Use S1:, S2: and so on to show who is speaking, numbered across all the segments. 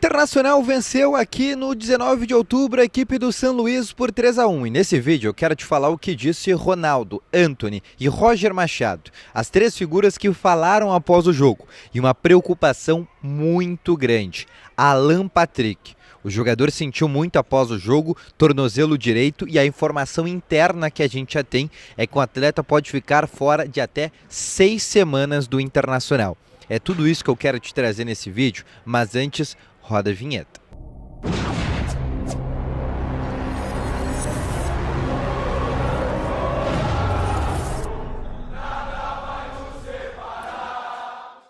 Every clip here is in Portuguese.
S1: Internacional venceu aqui no 19 de outubro a equipe do São Luís por 3-1. E nesse vídeo eu quero te falar o que disse Ronaldo, Antony e Roger Machado, as três figuras que falaram após o jogo, e uma preocupação muito grande. Alan Patrick. O jogador sentiu muito após o jogo, tornozelo direito, e a informação interna que a gente já tem é que o atleta pode ficar fora de até 6 semanas do Internacional. É tudo isso que eu quero te trazer nesse vídeo, mas antes, roda a vinheta.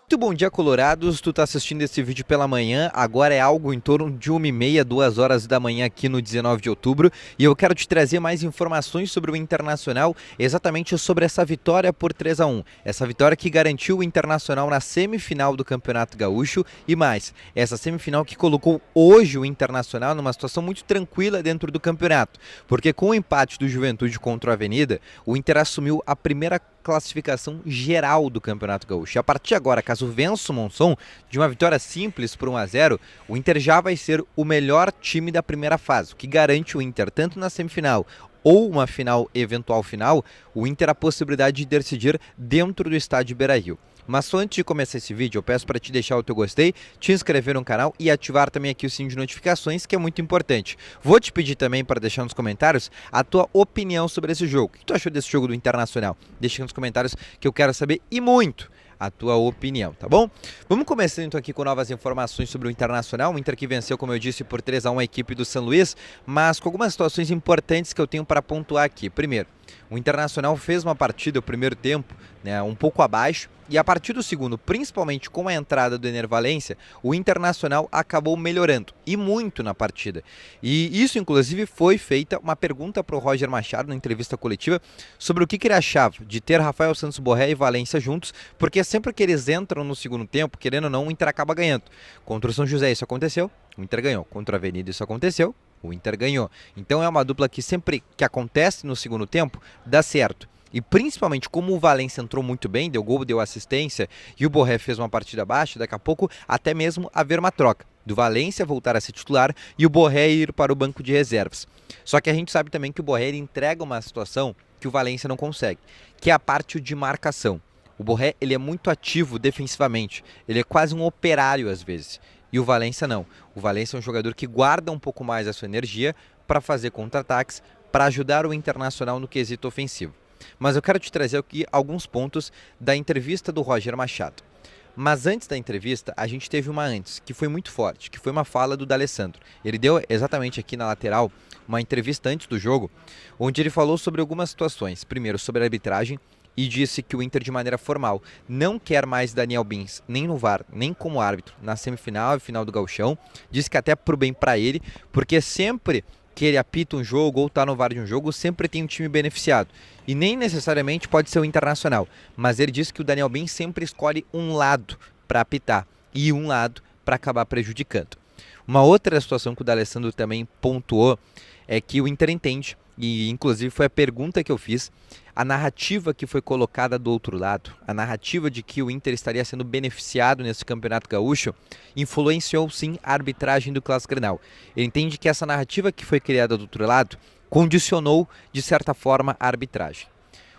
S1: Muito bom dia, colorados. Tu tá assistindo esse vídeo pela manhã, agora é algo em torno de 1h30, 2 horas da manhã aqui no 19 de outubro, e eu quero te trazer mais informações sobre o Internacional, exatamente sobre essa vitória por 3-1. Essa vitória que garantiu o Internacional na semifinal do Campeonato Gaúcho e mais, essa semifinal que colocou hoje o Internacional numa situação muito tranquila dentro do campeonato, porque com o empate do Juventude contra o Avenida, o Inter assumiu a primeira classificação geral do Campeonato Gaúcho. E a partir de agora, caso vença o Monção, de uma vitória simples por 1-0, o Inter já vai ser o melhor time da primeira fase, o que garante o Inter, tanto na semifinal ou uma final, eventual final, o Inter a possibilidade de decidir dentro do estádio Beira-Rio. Mas só antes de começar esse vídeo, eu peço para te deixar o teu gostei, te inscrever no canal e ativar também aqui o sininho de notificações, que é muito importante. Vou te pedir também para deixar nos comentários a tua opinião sobre esse jogo. O que tu achou desse jogo do Internacional? Deixa nos comentários que eu quero saber e muito a tua opinião, tá bom? Vamos começando então aqui com novas informações sobre o Internacional, o Inter que venceu, como eu disse, por 3-1 a equipe do São Luís, mas com algumas situações importantes que eu tenho para pontuar aqui. Primeiro, o Internacional fez uma partida, o primeiro tempo, um pouco abaixo, e a partir do segundo, principalmente com a entrada do Ener Valencia, o Internacional acabou melhorando, e muito na partida. E isso, inclusive, foi feita uma pergunta para o Roger Machado na entrevista coletiva sobre o que ele achava de ter Rafael Santos Borré e Valencia juntos, porque sempre que eles entram no segundo tempo, querendo ou não, o Inter acaba ganhando. Contra o São José isso aconteceu, o Inter ganhou. Contra a Avenida isso aconteceu, o Inter ganhou. Então é uma dupla que sempre que acontece no segundo tempo, dá certo. E principalmente como o Valencia entrou muito bem, deu gol, deu assistência, e o Borré fez uma partida baixa, daqui a pouco até mesmo haver uma troca do Valencia voltar a ser titular e o Borré ir para o banco de reservas. Só que a gente sabe também que o Borré entrega uma situação que o Valencia não consegue, que é a parte de marcação. O Borré ele é muito ativo defensivamente, ele é quase um operário às vezes. E o Valencia não. O Valencia é um jogador que guarda um pouco mais a sua energia para fazer contra-ataques, para ajudar o Internacional no quesito ofensivo. Mas eu quero te trazer aqui alguns pontos da entrevista do Roger Machado. Mas antes da entrevista, a gente teve uma antes, que foi muito forte, que foi uma fala do D'Alessandro. Ele deu exatamente aqui na lateral uma entrevista antes do jogo, onde ele falou sobre algumas situações. Primeiro, sobre a arbitragem, e disse que o Inter, de maneira formal, não quer mais Daniel Bins, nem no VAR, nem como árbitro, na semifinal e final do Gauchão. Disse que até pro bem para ele, porque sempre que ele apita um jogo ou tá no VAR de um jogo, sempre tem um time beneficiado. E nem necessariamente pode ser o Internacional, mas ele disse que o Daniel Bins sempre escolhe um lado para apitar e um lado para acabar prejudicando. Uma outra situação que o D'Alessandro também pontuou é que o Inter entende, e inclusive foi a pergunta que eu fiz, a narrativa que foi colocada do outro lado, a narrativa de que o Inter estaria sendo beneficiado nesse Campeonato Gaúcho, influenciou sim a arbitragem do Clássico Grenal. Ele entende que essa narrativa que foi criada do outro lado condicionou, de certa forma, a arbitragem.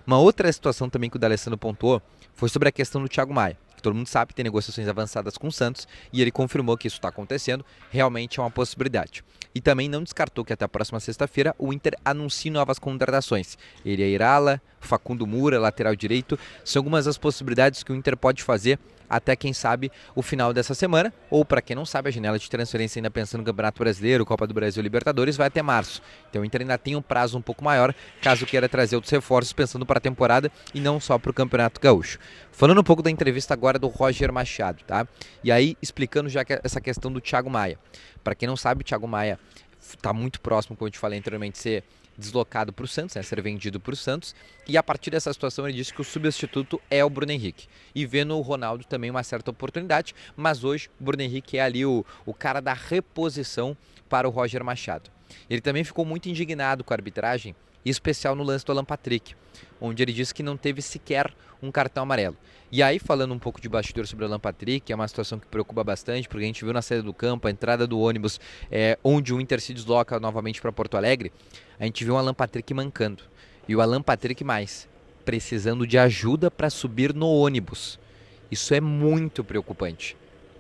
S1: Uma outra situação também que o D'Alessandro pontuou foi sobre a questão do Thiago Maia. Todo mundo sabe que tem negociações avançadas com o Santos e ele confirmou que isso está acontecendo, realmente é uma possibilidade. E também não descartou que até a próxima sexta-feira o Inter anuncie novas contratações. Ele é Irala, Facundo Moura, lateral direito, são algumas das possibilidades que o Inter pode fazer até, quem sabe, o final dessa semana, ou para quem não sabe, a janela de transferência ainda pensando no Campeonato Brasileiro, Copa do Brasil e Libertadores vai até março. Então o Inter ainda tem um prazo um pouco maior, caso queira trazer outros reforços pensando para a temporada e não só para o Campeonato Gaúcho. Falando um pouco da entrevista agora do Roger Machado, tá? E aí explicando já essa questão do Thiago Maia. Para quem não sabe, o Thiago Maia está muito próximo, como eu te falei anteriormente, ser deslocado para o Santos, ser vendido para o Santos, e a partir dessa situação ele disse que o substituto é o Bruno Henrique, e vê no Ronaldo também uma certa oportunidade, mas hoje o Bruno Henrique é ali o cara da reposição para o Roger Machado. Ele também ficou muito indignado com a arbitragem em especial no lance do Alan Patrick, onde ele disse que não teve sequer um cartão amarelo. E aí, falando um pouco de bastidor sobre o Alan Patrick, é uma situação que preocupa bastante, porque a gente viu na saída do campo, a entrada do ônibus, onde o Inter se desloca novamente para Porto Alegre, a gente viu o Alan Patrick mancando. E o Alan Patrick precisando de ajuda para subir no ônibus. Isso é muito preocupante.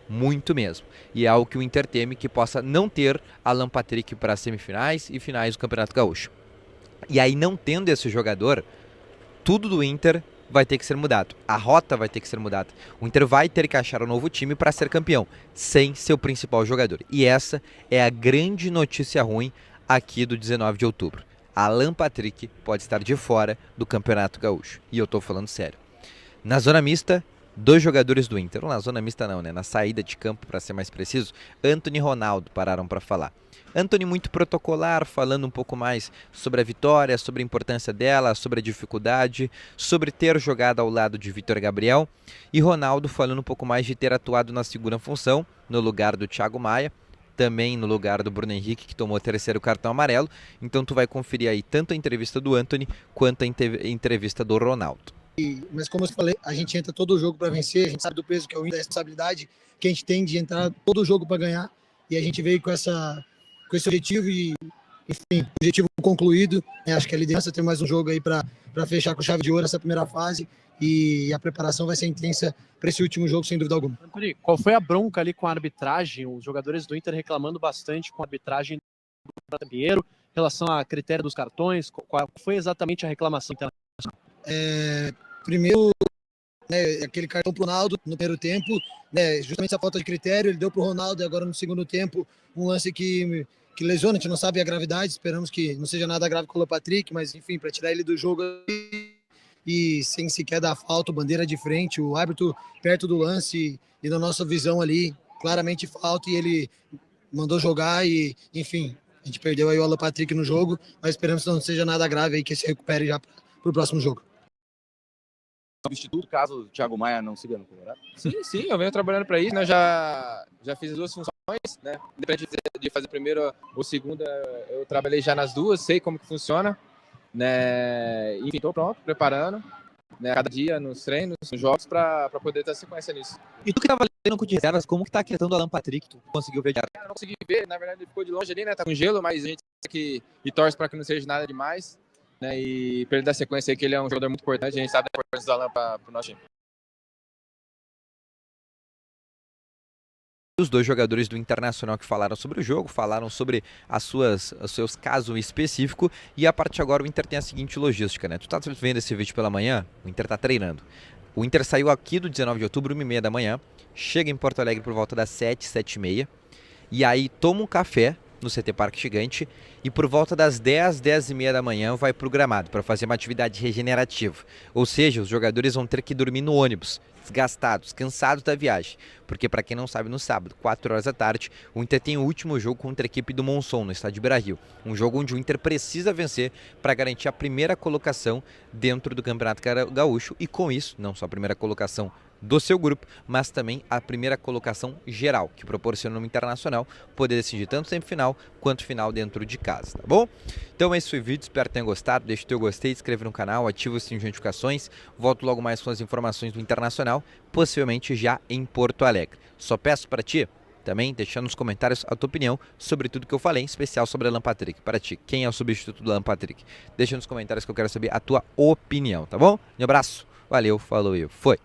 S1: Muito mesmo. E é algo que o Inter teme que possa não ter Alan Patrick para as semifinais e finais do Campeonato Gaúcho. E aí, não tendo esse jogador, tudo do Inter vai ter que ser mudado. A rota vai ter que ser mudada. O Inter vai ter que achar um novo time para ser campeão, sem seu principal jogador. E essa é a grande notícia ruim aqui do 19 de outubro. Alan Patrick pode estar de fora do Campeonato Gaúcho. E eu estou falando sério. Na zona mista, 2 jogadores do Inter. Na zona mista não, né? Na saída de campo, para ser mais preciso, Antony e Ronaldo pararam para falar. Antony muito protocolar, falando um pouco mais sobre a vitória, sobre a importância dela, sobre a dificuldade, sobre ter jogado ao lado de Vitor Gabriel. E Ronaldo falando um pouco mais de ter atuado na segunda função, no lugar do Thiago Maia, também no lugar do Bruno Henrique, que tomou o 3º cartão amarelo. Então tu vai conferir aí tanto a entrevista do Antony, quanto a entrevista do Ronaldo.
S2: Mas como eu falei, a gente entra todo o jogo para vencer, a gente sabe do peso que é o Inter, da responsabilidade que a gente tem de entrar todo o jogo para ganhar, e a gente veio com esse objetivo e, enfim, objetivo concluído. Acho que a liderança tem mais um jogo aí para fechar com chave de ouro essa primeira fase, e a preparação vai ser intensa para esse último jogo, sem dúvida alguma.
S3: Antony, qual foi a bronca ali com a arbitragem? Os jogadores do Inter reclamando bastante com a arbitragem do Pinheiro, em relação a critério dos cartões. Qual foi exatamente a reclamação?
S2: Primeiro, aquele cartão pro Ronaldo no primeiro tempo, justamente essa falta de critério, ele deu pro Ronaldo, e agora no segundo tempo um lance que lesiona, a gente não sabe a gravidade, esperamos que não seja nada grave com o Patrick, mas enfim, para tirar ele do jogo e sem sequer dar falta, bandeira de frente, o árbitro perto do lance e na nossa visão ali, claramente falta, e ele mandou jogar e, enfim, a gente perdeu aí o Alan Patrick no jogo, mas esperamos que não seja nada grave aí, que se recupere já pro próximo jogo.
S4: Substituto caso o Thiago Maia não siga no Colorado?
S5: Sim, eu venho trabalhando para isso, né? Já fiz as 2 funções, né? Independente de fazer a primeira ou segunda, eu trabalhei já nas 2, sei como que funciona, né? Enfim, estou pronto, preparando, né? Cada dia nos treinos, nos jogos, para poder ter sequência nisso.
S1: E tu que estava lendo com de reservas, como que tá a questão do Alan Patrick? Tu conseguiu ver?
S5: Eu não consegui ver, na verdade ele ficou de longe ali, né? Tá com gelo, mas a gente e torce para que não seja nada demais. Né, e para ele dar sequência aí, que ele é um jogador muito importante, a gente sabe da importância do Alan para o nosso time.
S1: Os 2 jogadores do Internacional que falaram sobre o jogo, falaram sobre os seus casos específicos, e a partir de agora o Inter tem a seguinte logística, né? Tu tá vendo esse vídeo pela manhã? O Inter tá treinando. O Inter saiu aqui do 19 de outubro, 1h30 da manhã, chega em Porto Alegre por volta das 7, 7h30, e aí toma um café no CT Parque Gigante, e por volta das 10, 10h30 da manhã vai para o gramado para fazer uma atividade regenerativa. Ou seja, os jogadores vão ter que dormir no ônibus, desgastados, cansados da viagem. Porque, para quem não sabe, no sábado, 4 horas da tarde, o Inter tem o último jogo contra a equipe do Monson, no estádio Beira-Rio. Um jogo onde o Inter precisa vencer para garantir a primeira colocação dentro do Campeonato Gaúcho, e com isso, não só a primeira colocação do seu grupo, mas também a primeira colocação geral, que proporciona no Internacional poder decidir tanto semifinal quanto final dentro de casa, tá bom? Então esse foi o vídeo, espero que tenham gostado, deixa o teu gostei, se inscreve no canal, ativa o sininho de notificações, volto logo mais com as informações do Internacional, possivelmente já em Porto Alegre. Só peço para ti, também deixando nos comentários a tua opinião sobre tudo que eu falei, em especial sobre Alan Patrick. Para ti, quem é o substituto do Alan Patrick? Deixa nos comentários que eu quero saber a tua opinião, tá bom? Um abraço, valeu, falou e foi!